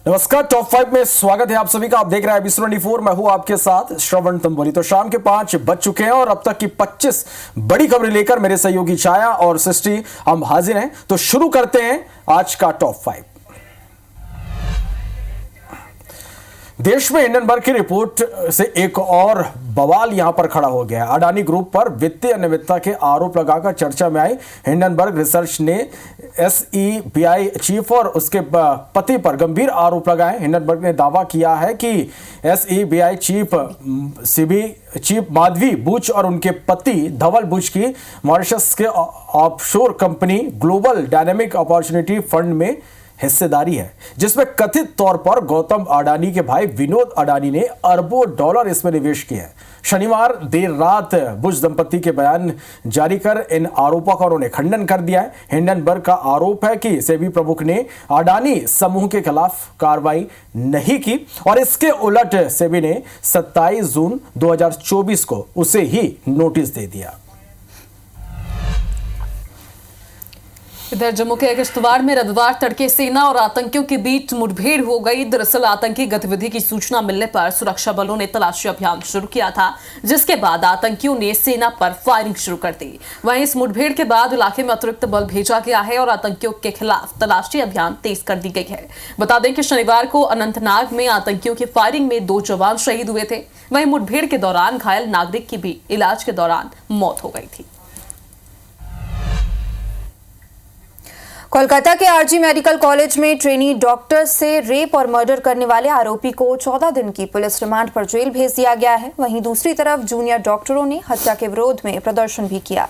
नमस्कार, टॉप 5 में स्वागत है आप सभी का। आप देख रहे हैं ABC24। मैं हूं आपके साथ श्रवण तंबोली। तो शाम के 5 बज चुके हैं और अब तक की 25 बड़ी खबरें लेकर मेरे सहयोगी छाया और सृष्टि हम हाजिर हैं। तो शुरू करते हैं आज का टॉप 5। देश में हिंडनबर्ग की रिपोर्ट से एक और बवाल यहां पर खड़ा हो गया है। अडानी ग्रुप पर वित्तीय अनियमितता के आरोप लगाकर चर्चा में आई हिंडनबर्ग रिसर्च ने SEBI चीफ और उसके पति पर गंभीर आरोप लगाए। हिंडनबर्ग ने दावा किया है कि SEBI चीफ माधवी बुच और उनके पति धवल बुच की मॉरिशस के offshore company global dynamic opportunity fund में हिस्सेदारी है, जिसमें कथित तौर पर गौतम अडानी के भाई विनोद अडानी ने अरबों डॉलर इसमें निवेश किए हैं। शनिवार देर रात बुश दंपति के बयान जारी कर इन आरोपों का उन्होंने खंडन कर दिया है। हिंडनबर्ग का आरोप है कि सेबी प्रमुख ने अडानी समूह के खिलाफ कार्रवाई नहीं की और इसके उलट सेबी ने 27 जून 2024 को उसे ही नोटिस दे दिया। इधर जम्मू के किश्तवाड़ में रविवार तड़के सेना और आतंकियों के बीच मुठभेड़ हो गई। दरअसल आतंकी गतिविधि की सूचना मिलने पर सुरक्षा बलों ने तलाशी अभियान शुरू किया था, जिसके बाद आतंकियों ने सेना पर फायरिंग शुरू कर दी। वहीं इस मुठभेड़ के बाद इलाके में अतिरिक्त बल भेजा गया है और आतंकियों के खिलाफ तलाशी अभियान तेज कर दी गई है। बता दें कि शनिवार को अनंतनाग में आतंकियों की फायरिंग में 2 जवान शहीद हुए थे। वहीं मुठभेड़ के दौरान घायल नागरिक की भी इलाज के दौरान मौत हो गई थी। कोलकाता के आरजी मेडिकल कॉलेज में ट्रेनी डॉक्टर से रेप और मर्डर करने वाले आरोपी को 14 दिन की पुलिस रिमांड पर जेल भेज दिया गया है। वहीं दूसरी तरफ जूनियर डॉक्टरों ने हत्या के विरोध में प्रदर्शन भी किया।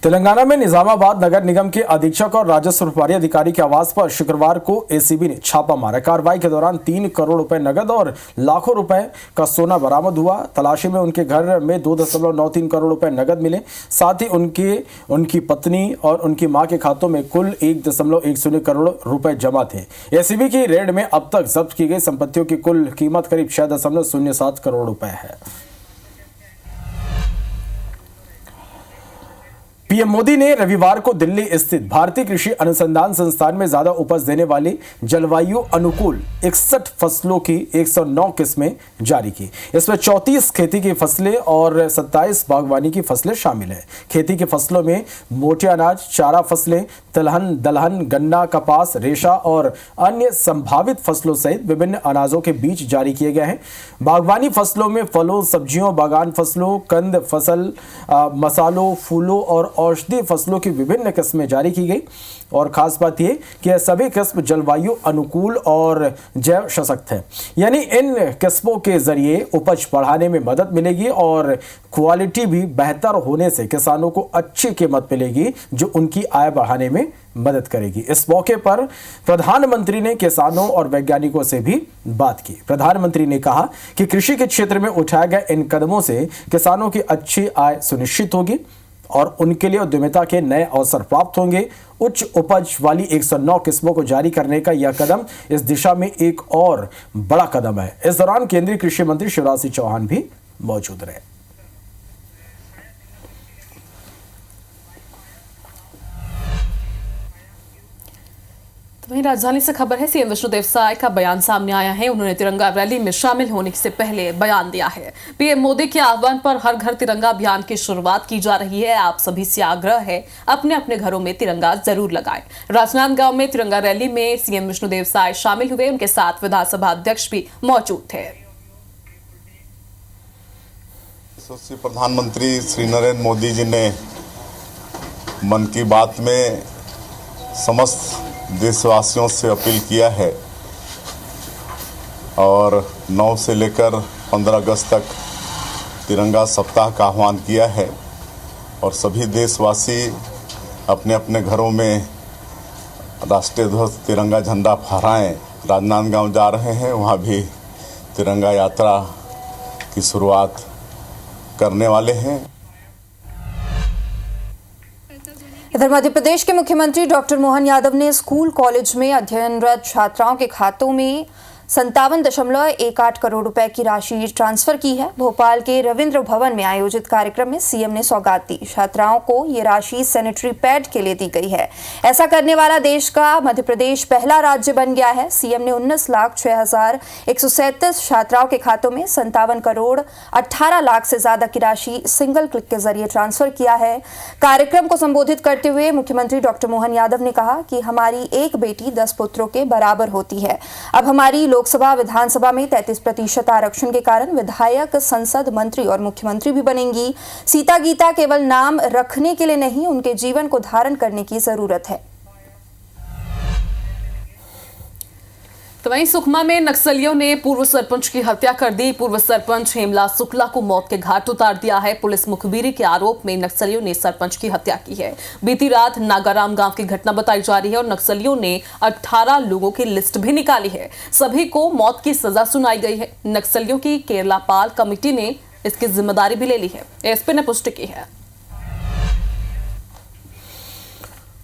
तेलंगाना में निजामाबाद नगर निगम के अधीक्षक और राजस्व प्रभारी अधिकारी के आवास पर शुक्रवार को ACB ने छापा मारा। कार्रवाई के दौरान 3 करोड़ रुपए नगद और लाखों रुपए का सोना बरामद हुआ। तलाशी में उनके घर में 2.93 करोड़ रुपए नगद मिले। साथ ही उनकी पत्नी और उनकी मां के खातों में कुल 1.10 करोड़ रुपए जमा थे। ACB की रेड में अब तक जब्त की गई संपत्तियों की कुल कीमत करीब 6.07 करोड़ रुपए है। पीएम मोदी ने रविवार को दिल्ली स्थित भारतीय कृषि अनुसंधान संस्थान में ज्यादा उपज देने वाली जलवायु अनुकूल 61 फसलों की 109 किस्में जारी की। इसमें 34 खेती की फसलें और 27 बागवानी की फसलें शामिल हैं। खेती की फसलों में मोटे अनाज, चारा फसलें, तिलहन, दलहन, गन्ना, कपास, रेशा और अन्य संभावित फसलों सहित विभिन्न अनाजों के बीज जारी किए गए हैं। बागवानी फसलों में फलों, सब्जियों, बागान फसलों, कंद फसल, मसालों, फूलों और औषधि फसलों की विभिन्न किस्में जारी की गई। और खास बात यह कि यह सभी किस्म जलवायु अनुकूल और जैव सशक्त है, यानी इन किस्मों के जरिए उपज बढ़ाने में मदद मिलेगी और क्वालिटी भी बेहतर होने से किसानों को अच्छी कीमत मिलेगी, जो उनकी आय बढ़ाने में मदद करेगी। इस मौके पर प्रधानमंत्री ने किसानों और वैज्ञानिकों से भी बात की। प्रधानमंत्री ने कहा कि कृषि के क्षेत्र में उठाए गए इन कदमों से किसानों की अच्छी आय सुनिश्चित होगी और उनके लिए उद्यमिता के नए अवसर प्राप्त होंगे। उच्च उपज वाली 109 किस्मों को जारी करने का यह कदम इस दिशा में एक और बड़ा कदम है। इस दौरान केंद्रीय कृषि मंत्री शिवराज सिंह चौहान भी मौजूद रहे। वहीं राजधानी से खबर है, सीएम विष्णुदेव साय का बयान सामने आया है। उन्होंने तिरंगा रैली में शामिल होने से पहले बयान दिया है। पीएम मोदी के आह्वान पर हर घर तिरंगा अभियान की शुरुआत की जा रही है। आप सभी से आग्रह है, अपने अपने घरों में तिरंगा जरूर लगाएं। राजनांदगांव में तिरंगा रैली में सीएम विष्णुदेव साय शामिल हुए। उनके साथ विधानसभा अध्यक्ष भी मौजूद थे। प्रधानमंत्री श्री नरेंद्र मोदी जी ने मन की बात में समस्त देशवासियों से अपील किया है और 9 से लेकर 15 अगस्त तक तिरंगा सप्ताह का आह्वान किया है और सभी देशवासी अपने अपने घरों में राष्ट्रीय ध्वज तिरंगा झंडा फहराएं। राजनांदगांव जा रहे हैं, वहाँ भी तिरंगा यात्रा की शुरुआत करने वाले हैं। इधर मध्य प्रदेश के मुख्यमंत्री डॉक्टर मोहन यादव ने स्कूल कॉलेज में अध्ययनरत छात्राओं के खातों में 57.18 करोड़ रुपए की राशि ट्रांसफर की है। भोपाल के रविंद्र भवन में आयोजित कार्यक्रम में सीएम ने सौगात दी। छात्राओं को ये राशि सैनिटरी पैड के लिए दी गई है। ऐसा करने वाला देश का मध्य प्रदेश पहला राज्य बन गया है। सीएम ने 19,06,137 छात्राओं के खातों में 57 करोड़ 18 लाख से ज्यादा की राशि सिंगल क्लिक के जरिए ट्रांसफर किया है। कार्यक्रम को संबोधित करते हुए मुख्यमंत्री डॉक्टर मोहन यादव ने कहा कि हमारी एक बेटी 10 पुत्रों के बराबर होती है। अब हमारी लोकसभा विधानसभा में 33% आरक्षण के कारण विधायक, संसद, मंत्री और मुख्यमंत्री भी बनेंगी। सीता गीता केवल नाम रखने के लिए नहीं, उनके जीवन को धारण करने की जरूरत है। तो वहीं सुकमा में नक्सलियों ने पूर्व सरपंच की हत्या कर दी। पूर्व सरपंच हेमला शुक्ला को मौत के घाट उतार दिया है। पुलिस मुखबिरी के आरोप में नक्सलियों ने सरपंच की हत्या की है। बीती रात नागाराम गांव की घटना बताई जा रही है और नक्सलियों ने 18 लोगों की लिस्ट भी निकाली है। सभी को मौत की सजा सुनाई गई है। नक्सलियों की केरलापाल कमेटी ने इसकी जिम्मेदारी भी ले ली है। एसपी ने पुष्टि की है।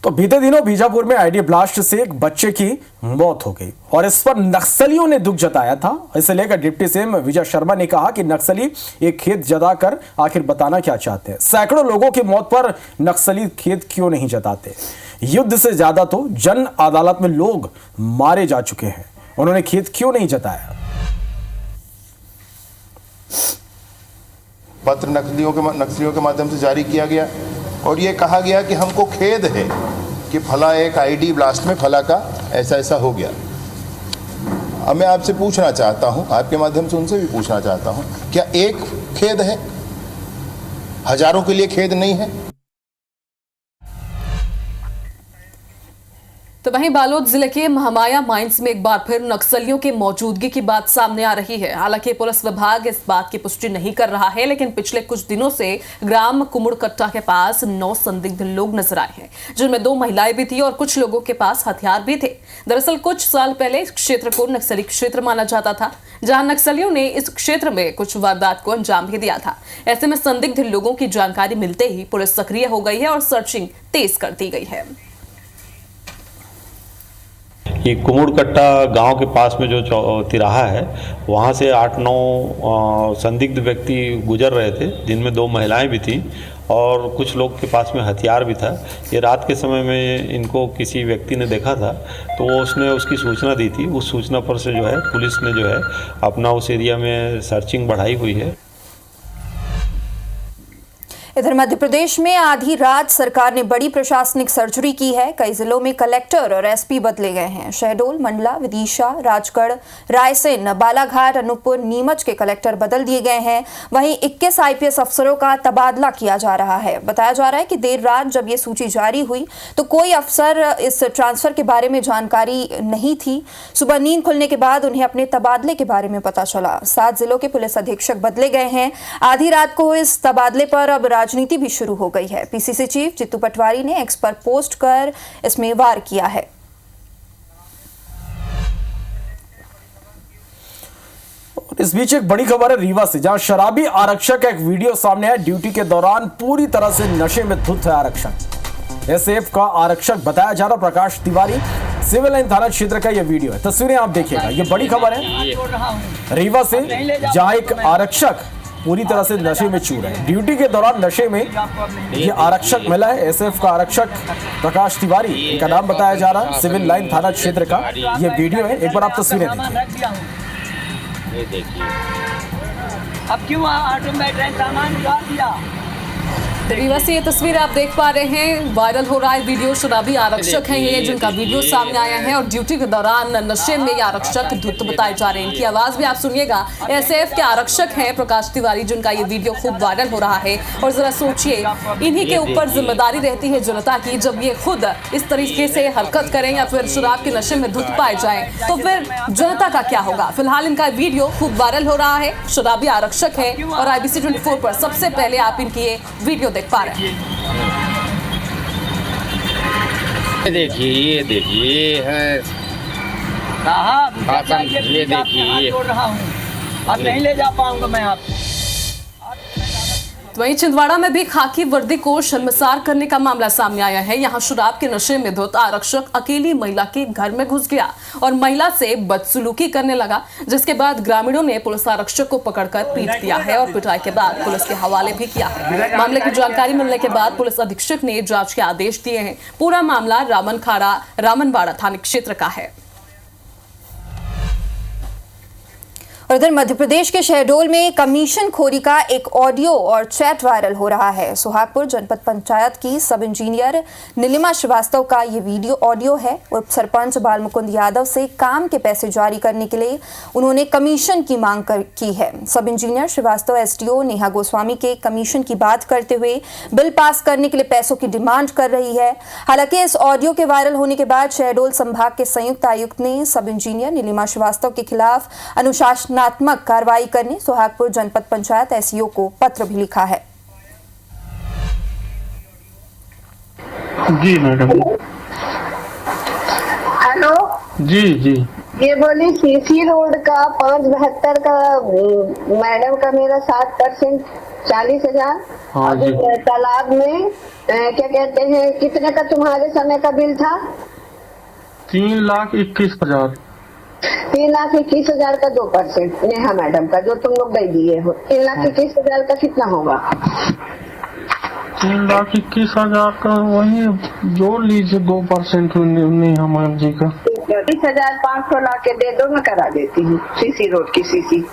तो बीते दिनों बीजापुर में आईडी ब्लास्ट से एक बच्चे की मौत हो गई और इस पर नक्सलियों ने दुख जताया था। इसे लेकर डिप्टी सीएम विजय शर्मा ने कहा कि नक्सली एक खेद जताकर आखिर बताना क्या चाहते हैं। सैकड़ों लोगों की मौत पर नक्सली खेद क्यों नहीं जताते। युद्ध से ज्यादा तो जन अदालत में लोग मारे जा चुके हैं, उन्होंने खेद क्यों नहीं जताया। पत्र नक्सलियों के माध्यम से जारी किया गया और ये कहा गया कि हमको खेद है कि फला एक आईडी ब्लास्ट में फला का ऐसा हो गया। अब मैं आपसे पूछना चाहता हूं, आपके माध्यम से उनसे भी पूछना चाहता हूं, क्या एक खेद है? हजारों के लिए खेद नहीं है? तो वहीं बालोद जिले के महामाया माइंस में एक बार फिर नक्सलियों की मौजूदगी की बात सामने आ रही है। हालांकि पुलिस विभाग इस बात की पुष्टि नहीं कर रहा है, लेकिन पिछले कुछ दिनों से ग्राम कुमुड़कट्टा के पास 9 संदिग्ध लोग नजर आए हैं, जिनमें 2 महिलाएं भी थी और कुछ लोगों के पास हथियार भी थे। दरअसल कुछ साल पहले इस क्षेत्र को नक्सली क्षेत्र माना जाता था, जहां नक्सलियों ने इस क्षेत्र में कुछ वारदात को अंजाम भी दिया था। ऐसे में संदिग्ध लोगों की जानकारी मिलते ही पुलिस सक्रिय हो गई है और सर्चिंग तेज कर दी गई है। ये कुमुड़कट्टा गांव के पास में जो तिराहा है, वहाँ से 8-9 संदिग्ध व्यक्ति गुजर रहे थे, जिनमें 2 महिलाएं भी थीं और कुछ लोग के पास में हथियार भी था। ये रात के समय में इनको किसी व्यक्ति ने देखा था, तो उसने उसकी सूचना दी थी। उस सूचना पर से जो है पुलिस ने जो है अपना उस एरिया में सर्चिंग बढ़ाई हुई है। इधर मध्य प्रदेश में आधी रात सरकार ने बड़ी प्रशासनिक सर्जरी की है। कई जिलों में कलेक्टर और एसपी बदले गए हैं। शहडोल, मंडला, विदिशा, राजगढ़, रायसेन, बालाघाट, अनूपपुर, नीमच के कलेक्टर बदल दिए गए हैं। वहीं 21 आईपीएस अफसरों का तबादला किया जा रहा है। बताया जा रहा है कि देर रात जब ये सूची जारी हुई तो कोई अफसर इस ट्रांसफर के बारे में जानकारी नहीं थी। सुबह नींद खुलने के बाद उन्हें अपने तबादले के बारे में पता चला। 7 जिलों के पुलिस अधीक्षक बदले गए हैं। आधी रात को इस तबादले पर अब राजनीति भी शुरू हो गई है। पीसीसी चीफ जितू पटवारी ने एक्स पर पोस्ट कर इसमें वार किया है। इस बीच एक बड़ी खबर है रीवा से, जहां शराबी आरक्षक का एक वीडियो सामने आया। ड्यूटी के दौरान पूरी तरह से नशे में धुत है आरक्षक। एसएफ का आरक्षक बताया जा रहा प्रकाश तिवारी। सिविल लाइन थाना क्षेत्र का यह वीडियो है, तस्वीरें आप देखिएगा। यह बड़ी खबर है रीवा से, जहां एक आरक्षक पूरी तरह से नशे में चूर है। ड्यूटी के दौरान नशे में ये आरक्षक मिला है। एसएफ का आरक्षक प्रकाश तिवारी, इनका नाम बताया जा रहा है। सिविल लाइन थाना क्षेत्र का ये वीडियो है, एक बार आप तस्वीरें देखिए। अब क्यों ऑटो में सामान उतार दिया? रीवा से ये तस्वीर आप देख पा रहे हैं, वायरल हो रहा है वीडियो। शराबी आरक्षक हैं ये, जिनका वीडियो सामने आया है और ड्यूटी के दौरान नशे में ये आरक्षक धुत बताए जा रहे हैं। इनकी आवाज भी आप सुनिएगा। एसएफ के आरक्षक हैं प्रकाश तिवारी, जिनका ये वीडियो खूब वायरल हो रहा है। और जरा सोचिए, इन्हीं के ऊपर जिम्मेदारी रहती है जनता की। जब ये खुद इस तरीके से हरकत करें या फिर शराब के नशे में धुत पाए जाए तो फिर जनता का क्या होगा। फिलहाल इनका वीडियो खूब वायरल हो रहा है। शराबी आरक्षक है और IBC 24 पर सबसे पहले आप इनकी ये वीडियो देख पा रहे हैं। ये देखिए है साहब, ये देखिए छोड़ रहा हूँ, अब नहीं ले जा पाऊंगा मैं आप। वहीं छिंदवाड़ा में भी खाकी वर्दी को शर्मसार करने का मामला सामने आया है। यहां शराब के नशे में धुत आरक्षक अकेली महिला के घर में घुस गया और महिला से बदसलूकी करने लगा, जिसके बाद ग्रामीणों ने पुलिस आरक्षक को पकड़कर पीट दिया है और पिटाई के बाद पुलिस के हवाले भी किया है। मामले की जानकारी मिलने के बाद पुलिस अधीक्षक ने जांच के आदेश दिए हैं। पूरा मामला रामनवाड़ा थाना क्षेत्र का है। और इधर मध्य प्रदेश के शहडोल में कमीशन खोरी का एक ऑडियो और चैट वायरल हो रहा है। सुहागपुर जनपद पंचायत की सब इंजीनियर नीलिमा श्रीवास्तव का ये वीडियो ऑडियो है। उप सरपंच बालमुकुंद यादव से काम के पैसे जारी करने के लिए उन्होंने कमीशन की मांग की है। सब इंजीनियर श्रीवास्तव एसडीओ नेहा गोस्वामी के कमीशन की बात करते हुए बिल पास करने के लिए पैसों की डिमांड कर रही है। हालांकि इस ऑडियो के वायरल होने के बाद शहडोल संभाग के संयुक्त आयुक्त ने सब इंजीनियर नीलिमा श्रीवास्तव के खिलाफ अनुशासन कार्रवाई करने सुहागपुर जनपद पंचायत एसईओ को पत्र भी लिखा है। जी मैडम। हेलो जी जी। ये बोली सीसी रोड का 572 का मैडम का मेरा 7% 40,000। हाँ जी। तालाब में क्या कहते हैं कितने का तुम्हारे समय का बिल था? 3,21,000। 3,21,000 का 2% नेहा मैडम का जो तुम लोग दे दिए हो। 3,21,000 का कितना होगा? 3,21,000 का वही जोड़ लीजिए 2% नेहा मैम जी का। 30,500 ला के दे दो, मैं करा देती हूँ सीसी रोड की सीसी।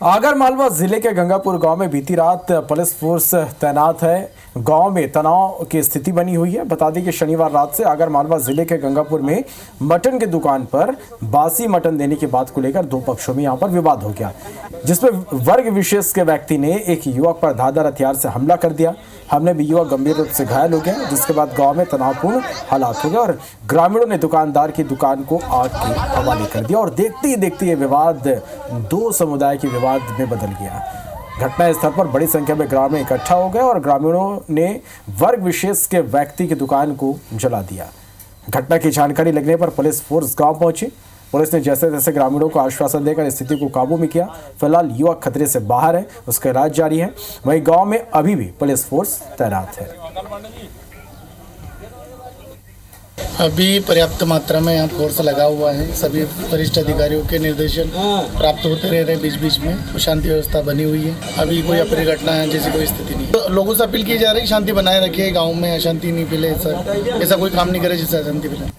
आगर मालवा जिले के गंगापुर गांव में बीती रात पुलिस फोर्स तैनात है। गांव में तनाव की स्थिति बनी हुई है। बता दें कि शनिवार रात से आगर मालवा जिले के गंगापुर में मटन की दुकान पर बासी मटन देने की बात को लेकर दो पक्षों में यहां पर विवाद हो गया, जिसमें वर्ग विशेष के व्यक्ति ने एक युवक पर धारदार हथियार से हमला कर दिया। हमले में युवक गंभीर रूप से घायल हो गया, जिसके बाद गांव में तनावपूर्ण हालात हो गए और ग्रामीणों ने दुकानदार की दुकान को आग के हवाले कर दिया और देखते ही देखते ये विवाद दो समुदाय के विवाद में बदल गया। घटना स्थल पर बड़ी संख्या में ग्रामीण इकट्ठा हो गए और ग्रामीणों ने वर्ग विशेष के व्यक्ति की दुकान को जला दिया। घटना की जानकारी लगने पर पुलिस फोर्स गांव पहुंची। पुलिस ने जैसे तैसे ग्रामीणों को आश्वासन देकर स्थिति को काबू में किया। फिलहाल युवक खतरे से बाहर है, उसका इलाज जारी है। वहीं गांव में अभी भी पुलिस फोर्स तैनात है। अभी पर्याप्त मात्रा में यहाँ फोर्स लगा हुआ है। सभी वरिष्ठ अधिकारियों के निर्देशन प्राप्त होते रह रहे बीच बीच में। तो शांति व्यवस्था बनी हुई है। अभी कोई अप्रिय घटना है जैसी कोई स्थिति नहीं। तो लोगों से अपील की जा रही है शांति बनाए रखिए, गाँव में अशांति नहीं फैले, ऐसा कोई काम नहीं करे जिससे अशांति फैले।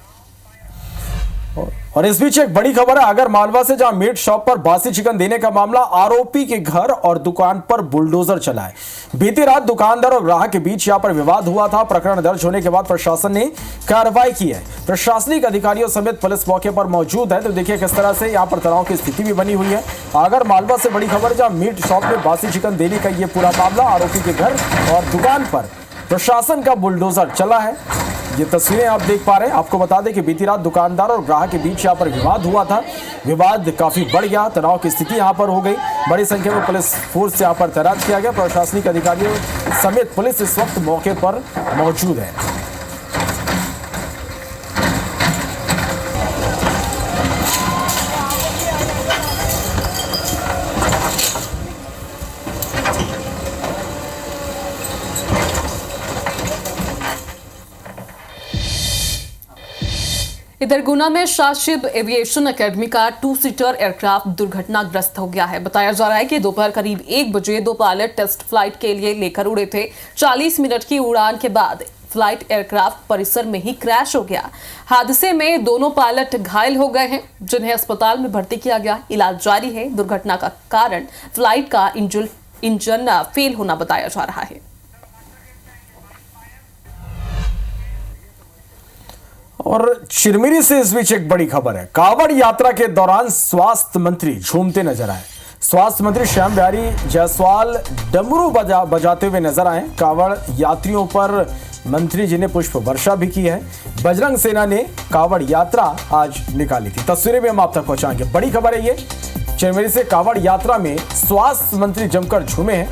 और इस बीच एक बड़ी खबर है आगर मालवा से, जहां मीट शॉप पर बासी चिकन देने का मामला, आरोपी के घर और दुकान पर बुलडोजर चला है। बीती रात दुकानदार और ग्राहक के बीच यहां पर विवाद हुआ था। प्रकरण दर्ज होने के बाद प्रशासन ने कार्रवाई की है। प्रशासनिक अधिकारियों समेत पुलिस मौके पर मौजूद है। तो देखिए किस तरह से यहां पर तनाव की स्थिति भी बनी हुई है। आगर मालवा से बड़ी खबर, जहां मीट शॉप में बासी चिकन देने का यह पूरा मामला, आरोपी के घर और दुकान पर प्रशासन का बुलडोजर चला है। ये तस्वीरें आप देख पा रहे हैं। आपको बता दें कि बीती रात दुकानदार और ग्राहक के बीच यहाँ पर विवाद हुआ था। विवाद काफी बढ़ गया, तनाव की स्थिति यहाँ पर हो गई। बड़ी संख्या में पुलिस फोर्स यहाँ पर तैनात किया गया। प्रशासनिक अधिकारियों समेत पुलिस इस वक्त मौके पर मौजूद है। इधर गुना में शाशिब एविएशन एकेडमी का 2 सीटर एयरक्राफ्ट दुर्घटनाग्रस्त हो गया है। बताया जा रहा है कि दोपहर करीब 1 बजे दो पायलट टेस्ट फ्लाइट के लिए लेकर उड़े थे। 40 मिनट की उड़ान के बाद फ्लाइट एयरक्राफ्ट परिसर में ही क्रैश हो गया। हादसे में दोनों पायलट घायल हो गए हैं, जिन्हें अस्पताल में भर्ती किया गया। इलाज जारी है। दुर्घटना का कारण फ्लाइट का इंजन फेल होना बताया जा रहा है। और चिरमिरी से इस बीच एक बड़ी खबर है। कांवड़ यात्रा के दौरान स्वास्थ्य मंत्री झूमते नजर आए। स्वास्थ्य मंत्री श्याम बिहारी जायसवाल डमरू बजाते हुए नजर आए। कांवड़ यात्रियों पर मंत्री जी ने पुष्प वर्षा भी की है। बजरंग सेना ने कांवड़ यात्रा आज निकाली थी। तस्वीरें भी हम आप तक पहुंचाएंगे। बड़ी खबर है ये, चिरमिरी से कांवड़ यात्रा में स्वास्थ्य मंत्री जमकर झूमे हैं।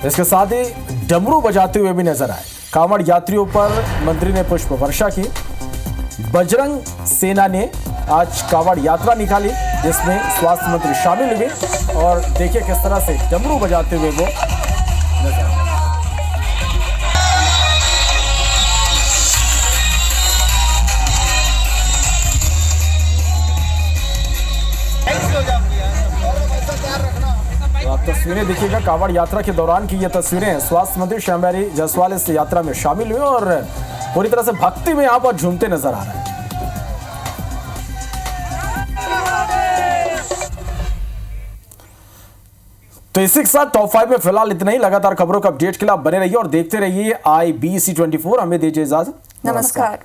इसके साथ ही डमरू बजाते हुए भी नजर आए। कांवड़ यात्रियों पर मंत्री ने पुष्प वर्षा की। बजरंग सेना ने आज कावड़ यात्रा निकाली जिसमें स्वास्थ्य मंत्री शामिल हुए और देखिए किस तरह से डमरू बजाते हुए वो नजर आए। तो आप तस्वीरें देखिएगा कावड़ यात्रा के दौरान की ये तस्वीरें हैं। स्वास्थ्य मंत्री श्यामबिहारी जायसवाल इस यात्रा में शामिल हुए और पूरी तरह से भक्ति में यहाँ पर झूमते नजर आ रहे हैं। तो इसी के साथ टॉप 5 में फिलहाल इतना ही। लगातार खबरों का अपडेट के लिए आप बने रहिए और देखते रहिए IBC 24। हमें दीजिए इजाजत। नमस्कार।